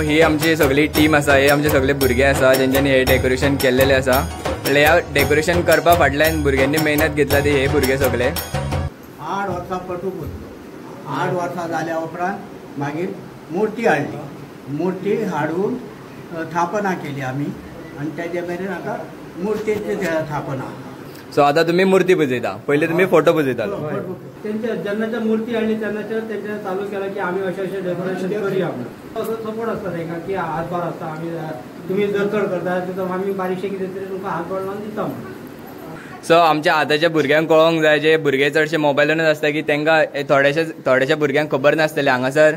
ही आमची सगळी टीम आसा, हे आमचे सगळे भुरगे आसा जेंच्यांनी हे डेकोरेशन केल्लेले आसा. म्हणल्यार ह्या डेकोरेशन करपा फाटल्यान भुरग्यांनी मेहनत घेतला ती हे भुरगे सगळे 8 वर्सां पटूक वचलो. 8 वर्सां जाल्या उपरांत मागीर मुर्ती हाडली. मुर्ती हाडून स्थापना केली आमी आनी तेजे मेरेन आतां मुर्तीची स्थापना. सो आता तुम्ही मूर्ती पुजयता, पहिले तुम्ही फोटो पुजयतालो. त्यांच्या जेन्नाच्या मूर्ती आणि तेन्नाच्या तेंच्या चालू केला की आम्ही अशें डेकोरेशन करूया म्हणून असो सपोर्ट आसता तांकां की हातभार आसता. आमी तुम्ही जर चड करता तर आमी बारीकशे कितें तरी तुमकां हातभार लावन दिता म्हणून. सो आमच्या आतांच्या भुरग्यांक कळोंक जाय, जे भुरगे चडशे मोबायलानूच आसता की तांकां थोड्याशा भुरग्यांक खबर नासतलें हांगासर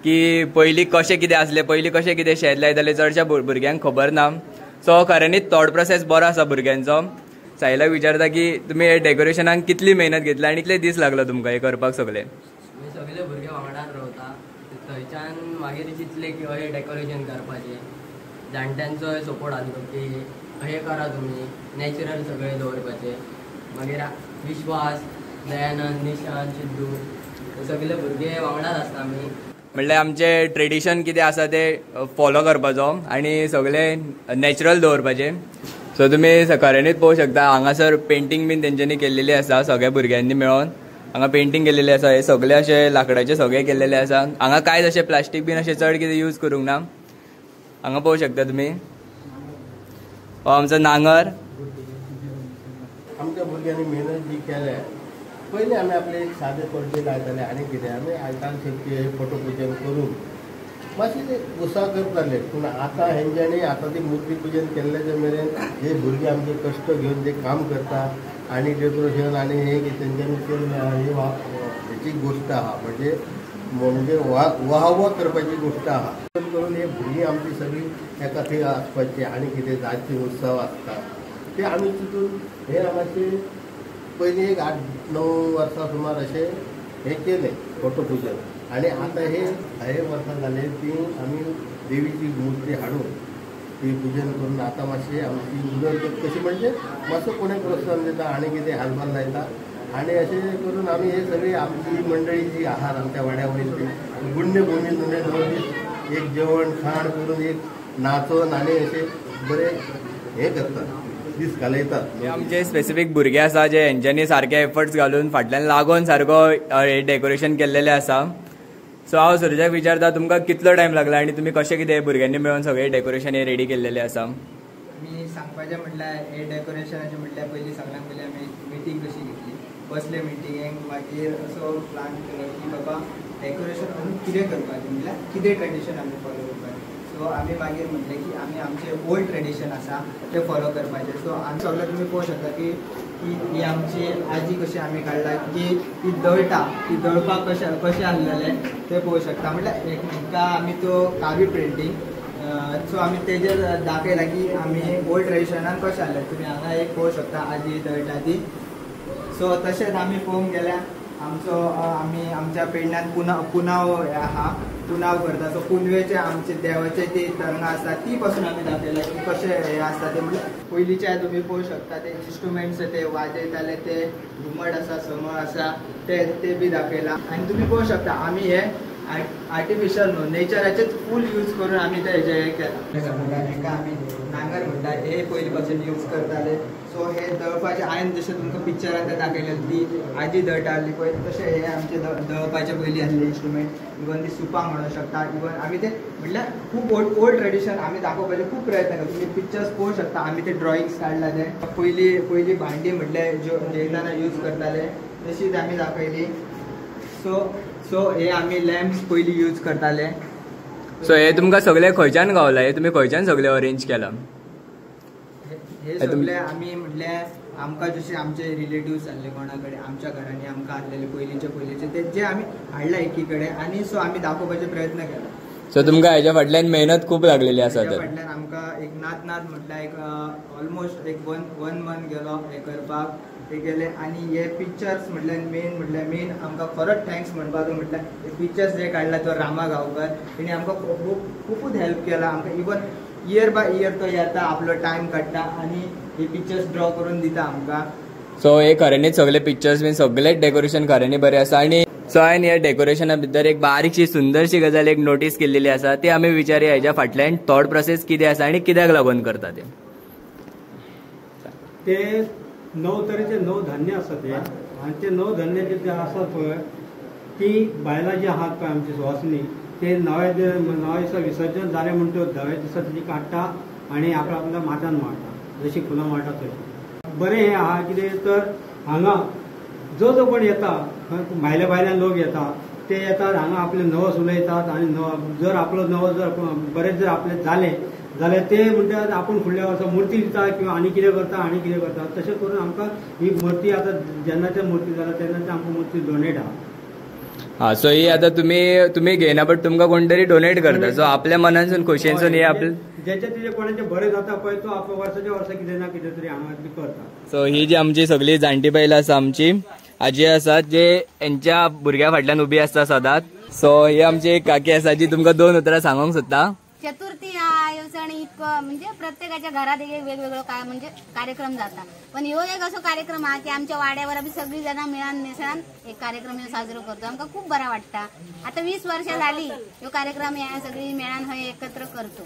की पयलीं कशें कितें आसलें, पयलीं कशें कितें शेत लायताले चडशा भुरग्यांक खबर ना. सो खऱ्यांनीच थॉट प्रोसेस बरो आसा भुरग्यांचो. साहिलाक विचारता की तुम्ही हे डेकोरेशनाक कितली मेहनत घेतली आनी कितले दीस लागलो तुमकां हे करपाक सगळे? सगळे भुरगे वांगडाच रावता, थंयच्यान मागीर चिंतले की अशें डेकोरेशन करपाचें. जाणट्यांचो सपोर्ट आसलो की अशें करा तुमी, नॅचरल सगळे दवरपाचें. मागीर विश्वास, दयानंद, निशांत, सिद्धू सगळे भुरगे वांगडाच आसता आमी. म्हणल्यार आमचे ट्रेडिशन कितें आसा ते फॉलो करपाचो आनी सगळे नॅचरल दवरपाचें. सो तुम्ही खऱ्यांनीच पळोवंक शकता हांगासर पेंटींग बीन तेंच्यांनी केल्लेली आसा, सगळ्या भुरग्यांनी मेळोन हांगा पेंटींग केल्लेली आसा. हे सगळे अशे लाकडाचे सगळे केल्लेले आसा. हांगा कांयच अशें प्लास्टीक बीन अशें चड कितें यूज करूंक ना. हांगा पळोवंक शकता तुमी हो आमचो नांगर. आमच्या भुरग्यांनी मेहनत जी केल्या, पयलीं आमी आपले एक सादे पडदे लायताले आनी कितें आमी आयतान शेवटी फोटो पुजन करून मातशें ते उत्साह करताले. पूण आतां हेंच्यांनी आतां ती मुर्ती पुजन केल्ल्याच्या मेरेन जे भुरगे आमचे कश्ट घेवन जे काम करता आनी डेकोरेशन आनी हे तेंच्यांनी केल्ले हेची गोश्ट आहा, म्हणजे वाह करपाची गोश्ट आहा. करून हे भुरगीं आमची सगळी एका थंय आसपाची आनी कितें जायते उत्सव आसता ते आमी चिंतून हे मातशें पयलीं एक 8-9 वर्सां सुमार अशें हे केलें फोटो पुजन. आनी आतां हे वर्सां जाले ती आमी देवीची मुर्ती हाडून ती पुजन करून आतां मातशी आमची उदरगत कशी म्हणजे मातसो कोणें प्रोत्साहन दिता आनी कितें हातभार लायता आनी अशें करून आमी हे सगळी आमची मंडळी जी आहात आमच्या वाड्या वयर ती गुण्य भुमीन 2 दीस एक जेवण खाण करून एक नाचोन आनी अशें बरें हे करतात, दीस घालयतात. आमचे स्पेसिफीक भुरगे आसा जे हेंच्यांनी सारके एफर्ट्स घालून फाटल्यान लागून सारको हे डेकोरेशन केल्लेले आसा. सो हांव सुरजाक विचारता तुमकां कितलो टायम लागला आनी तुमी कशें कितें भुरग्यांनी मेळून सगळे डेकोरेशन हे रेडी केल्लेले आसा? मी सांगपाचें म्हटल्यार हे डेकोरेशनाचें म्हटल्यार पयलीं सगळ्यांक पयलीं आमी मिटींग कशी घेतली. बसले मिटींगेक मागीर असो प्लान केलो की बाबा डेकोरेशन करून कितें करपाचें म्हटल्यार कितें ट्रेडिशन आमी फॉलो करपाचें. सो आमी मागीर म्हटलें की आमी आमचे ओल्ड ट्रेडिशन आसा ते फॉलो करपाचें. सो आमी सगळे तुमी पळोवंक शकता की ही आमची आजी कशी आमी काडला की ती दळटा, ती दळपाक कशें आसलेले ते पळोवंक शकता. म्हटल्यार एकमेका आमी तो कावी प्रिंटींग सो आमी तेजेर दाखयला की आमी ओल्ड ट्रेडिशनान कशें आसलें. तुमी हांगा एक पळोवंक शकता आजी दळटा ती. सो तशेंच आमी पळोवंक गेल्यार आमी आमच्या पेडण्यान पुनाव आहा, पुनाव करता. सो पुनवेचे आमचे देवाचे ती तरंगा आसता ती पासून आमी दाखयला की कशें हे आसता ते. म्हणजे पयलींचे तुमी पळोवंक शकता ते इन्स्ट्रुमेंट्स ते वाजयताले ते घुमट आसा, समळ आसा ते बी दाखयला. आनी तुमी पळोवंक शकता आमी हे आर्टिफिशियल न्हू नेचराचेच फूल यूज करून आमी ते हे केला. हेका आमी नांगर म्हणटा, हे पयलीं पासून यूज करताले. सो हे दळपाचे हांवें जशें तुमकां पिक्चरान दाखयलें ती आजी दळटाली पळय तशें हे आमचे दळपाचे पयलीं आसले इन्स्ट्रुमेंट. इवन ती सुपां म्हणूंक शकता. इवन आमी ते म्हटल्यार खूब ओल्ड ट्रेडिशन आमी दाखोवपाचे खूब प्रयत्न करता. तुमी पिक्चर्स पळोवंक शकता आमी ते ड्रॉइंग्स काडला ते. पयलीं भांडी म्हटल्यार जेवणाना यूज करताले तशीच आमी दाखयली. सो हे आमी लॅम्प्स पयलीं यूज करताले. सो हे तुमकां सगळे खंयच्यान गावला, हे तुमी खंयच्यान सगळे अरेंज केला? हे सगळे आमी म्हटल्यार आमकां जशे आमचे रिलेटिव्स आसले कोणा कडेन आमच्या घरांनी आमकां आसलेले पयलींचे ते जे आमी हाडला एकी कडेन आनी सो आमी दाखोवपाचे प्रयत्न केला. सो तुमकां हेच्या फाटल्यान मेहनत खूब लागलेली आसा. तर फाटल्यान आमकां एक नात म्हटल्यार एक ऑलमोस्ट एक 1 मंथ गेलो हे करपाक. ते गेले आनी हे पिक्चर्स म्हटल्यार मेन आमकां खरोच थँक्स म्हणपाक म्हटल्यार हे पिक्चर्स जे काडला तो रामा गांवकर तेणी आमकां खूबच हेल्प केला. आमकां इवन इयर बाय इयर तो येता आपलो टायम काडटा आनी हे पिक्चर्स ड्रॉ करून दिता आमकां. सो हे खऱ्यांनीच सगळे पिक्चर्स बीन सगळेच डेकोरेशन खऱ्यांनी बरें आसा. आनी सो हांवें ह्या डेकोरेशना भितर एक बारीकशी सुंदरशी गजाल एक नोटीस केल्लेली आसा ती आमी विचारया हेच्या फाटल्यान थॉट प्रोसेस कितें आसा आनी कित्याक लागून करता ते 9 तरेचे 9 धान्य आसा ते आनी ते 9 धान्य जे आसा पळय ती बायलां जी आहात पळय आमची सुवासिनी ते 9 दिसा विसर्जन जालें म्हणटच 10व्या दिसा ती काडटा आनी आपल्या माथ्यान मारता जशी फुलां मारता तशी बरें हें आहा कितें तर हांगा जो जो कोण येता भायल्यान लोक येतात ते येतात हांगा आपले नवस उलयतात आनी जर आपलो नवस जर बरेंच जर आपले जाल्यार ते म्हणटात आपण फुडल्या वर्सा मुर्ती दिता किंवा आनी कितें करता तशें करून आमकां ही मुर्ती आतां जेन्नाच्या मुर्ती जाल्या तेन्नाच्या आमकां मुर्ती डोनेट आहा. हा सो ही आता तुम्ही घेना बट तुमकां कोण तरी डोनेट करता सो आपल्या मनानसून खोशयेनसून हे आपले ज्याचे तिचे कोणाचे बरें जाता पळय तो आपल्या वर्साच्या वर्सा कितें ना कितें तरी हांगा करता. सो ही जी आमची सगळी जाणटी बायलां आसा आमची आजी आसात जे यांच्या भुरग्या फाटल्यान उबी आसता सदांच. सो ही आमची एक काकी आसा जी तुमकां 2 उतरां सांगूंक सोदता. चतुर्थी हा सण इतकं म्हणजे प्रत्येकाच्या घरात एक वेगवेगळं काय म्हणजे कार्यक्रम जाता पण ह्यो एक असो कार्यक्रम हा की आमच्या वाड्यावर आम्ही सगळी जण मिळून मिसळून एक कार्यक्रम साजरो करतो. आमकां खूप बरा वाटता. आता 20 वर्ष झाली ह्यो कार्यक्रम सगळी मेळान हय एकत्र करतो.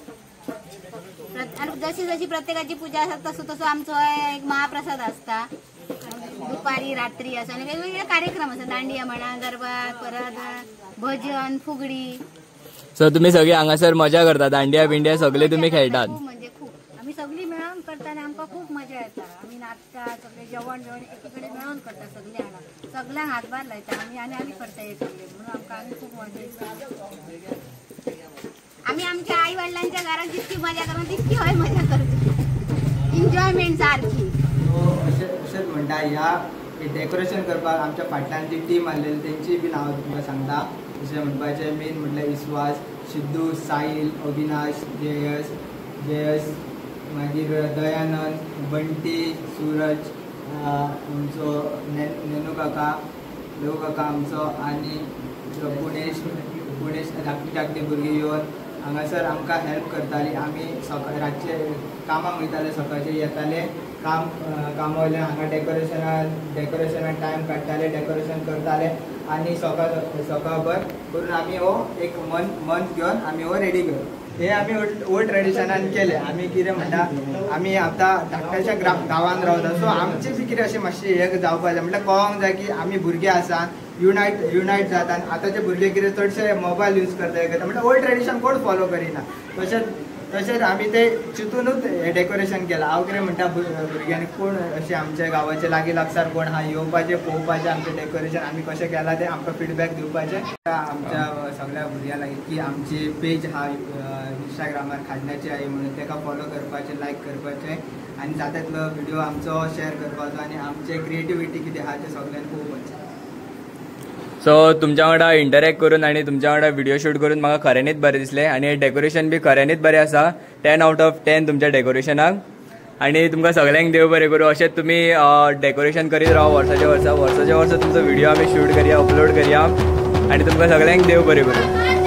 जशी जशी प्रत्येकाची पूजा असता तसो आमचो एक महाप्रसाद असता दुपारी रात्री असं आणि वेगवेगळे कार्यक्रम असतात दांडिया म्हणा गरबा परत भजन फुगडी. सो तुम्ही सगळी हांगासर मजा करता दांडिया बिंडिया सगळे तुम्ही खेळतात. म्हणजे खूप आम्ही सगळी मिळून करता आणि आमकां खूप मजा येता. आम्ही नाचता सगळे जेवण एकीकडे मिळून करता सगळे हांगा सगळ्यांक हातभार लायता आम्ही करता हे सगळे म्हणून आमकां आम्ही खूप मजा येता. आम्ही आमच्या आई वडिलांच्या घरात जितकी मजा करतो तितकी हय मजा करतो एन्जॉयमेंट सारखी. अशेंच म्हणटा ह्या डेकोरेशन करपाक आमच्या फाटल्यान जी टीम आसलेली तेंची बी नांव तुमकां सांगता. जशें म्हणपाचें मेन म्हटल्यार इस्वास सिद्धू साहिल अविनाश जयस मागीर दयानंद बंटी सूरज आमचो नेनू काका देव काका आमचो आनी पुणेश धाकटी भुरगीं येवन हांगासर आमकां हेल्प करतालीं. आमी रातचे कामाक वयताले सकाळचे येताले काम वयल्यान हांगा डेकोरेशनाक टायम काडटाले डेकोरेशन करताले आनी सकाळभर करून आमी हो एक मंथ घेवन आमी हो रेडी करता. हे आमी ओल्ड ट्रेडिशनान केले. आमी कितें म्हणटा आमी आतां धाकट्याच्या गांवांत रावता सो आमचें बी कितें अशें मातशें हें जावपाक जाय म्हटल्यार कळोंक जाय की आमी भुरगे आसा युनायट जाता. आनी आतांचे भुरगे कितें चडशे मोबायल यूज करता म्हटल्यार ओल्ड ट्रेडिशन कोण फॉलो करिना. तशेंच आमी ते चिंतूनूच हें डेकोरेशन केलां. हांव कितें म्हणटा भुरग्यांनी कोण अशें आमच्या गांवाचे लागीं लागसार कोण आहा येवपाचें पळोवपाचें आमचें डेकोरेशन आमी कशें केलां तें आमकां फिडबॅक दिवपाचें. आमच्या सगळ्या भुरग्यां लागीं की आमची पेज आहा इंस्टाग्रामार खाडण्याची आई म्हणून तेका फॉलो करपाचें लायक करपाचें आनी जाता तितलो व्हिडिओ आमचो शेअर करपाचो आनी आमचे क्रिएटिविटी कितें आहा तें सगळ्यांक पळोवपाचें. सो तुमच्या वांगडा इंटरॅक्ट करून आणि तुमच्या वांगडा व्हिडिओ शूट करून म्हाका खऱ्यांनीच बरें दिसलें आनी डेकोरेशन बी खऱ्यांनीच बरें आसा. 10 out of 10 तुमच्या डेकोरेशनाक आनी तुमकां सगळ्यांक देव बरें करूं. अशेंच तुमी डेकोरेशन करीत राहा वर्साच्या वर्सा तुमचो व्हिडिओ आमी शूट करया अपलोड करया आनी तुमकां सगळ्यांक देव बरें करूं.